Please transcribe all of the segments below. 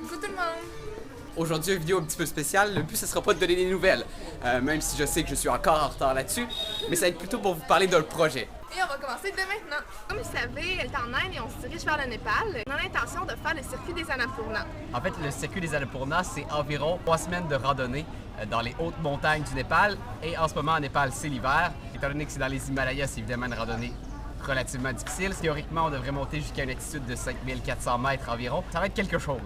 Coucou tout le monde! Aujourd'hui, une vidéo un petit peu spéciale. Le but, ce sera pas de donner des nouvelles, même si je sais que je suis encore en retard là-dessus, mais ça va être plutôt pour vous parler d'un projet. Et on va commencer dès maintenant. Comme vous savez, elle est en Inde et on se dirige vers le Népal. On a l'intention de faire le circuit des Annapurna. En fait, le circuit des Annapurna, c'est environ 3 semaines de randonnée dans les hautes montagnes du Népal. Et en ce moment, en Népal, c'est l'hiver. Étant donné que c'est dans les Himalayas, c'est évidemment une randonnée relativement difficile. Théoriquement, on devrait monter jusqu'à une altitude de 5400 mètres environ. Ça va être quelque chose.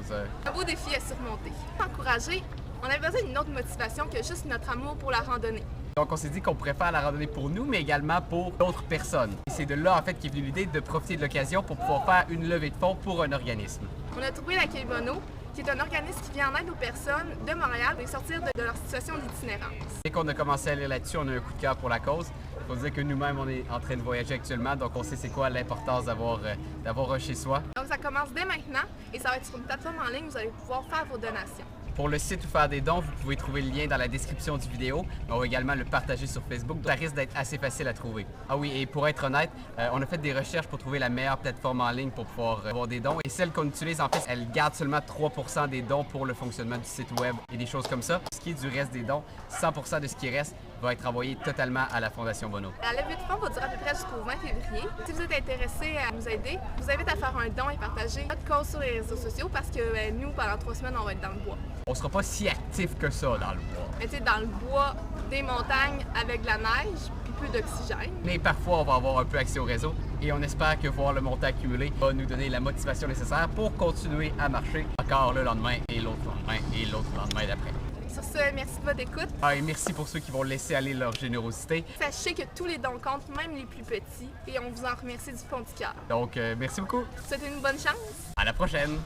Un beau défi à surmonter. Encouragé, on avait besoin d'une autre motivation que juste notre amour pour la randonnée. Donc, on s'est dit qu'on pourrait faire la randonnée pour nous, mais également pour d'autres personnes. Et c'est de là, en fait, qu'est venue l'idée de profiter de l'occasion pour pouvoir faire une levée de fonds pour un organisme. On a trouvé l'Accueil Bono, qui est un organisme qui vient en aide aux personnes de Montréal et sortir de leur situation d'itinérance. Dès qu'on a commencé à lire là-dessus, on a un coup de cœur pour la cause. Il faut dire que nous-mêmes, on est en train de voyager actuellement, donc on sait c'est quoi l'importance d'avoir un chez soi. Donc ça commence dès maintenant et ça va être sur une plateforme en ligne où vous allez pouvoir faire vos donations. Pour le site ou faire des dons, vous pouvez trouver le lien dans la description du vidéo. On va également le partager sur Facebook. Ça risque d'être assez facile à trouver. Ah oui, et pour être honnête, on a fait des recherches pour trouver la meilleure plateforme en ligne pour pouvoir avoir des dons. Et celle qu'on utilise, en fait, elle garde seulement 3% des dons pour le fonctionnement du site web et des choses comme ça. Ce qui est du reste des dons, 100% de ce qui reste va être envoyé totalement à la Fondation Bono. La levée de fonds va durer à peu près jusqu'au 20 février. Si vous êtes intéressé à nous aider, je vous invite à faire un don et partager notre cause sur les réseaux sociaux parce que nous, pendant 3 semaines, on va être dans le bois. On sera pas si actif que ça dans le bois. Mais tu sais, dans le bois, des montagnes avec de la neige puis peu d'oxygène. Mais parfois, on va avoir un peu accès au réseau et on espère que voir le montant accumulé va nous donner la motivation nécessaire pour continuer à marcher encore le lendemain et l'autre lendemain et l'autre lendemain d'après. Sur ce, merci de votre écoute. Et merci pour ceux qui vont laisser aller leur générosité. Sachez que tous les dons comptent, même les plus petits, et on vous en remercie du fond du cœur. Donc, merci beaucoup. Je vous souhaite une bonne chance. À la prochaine!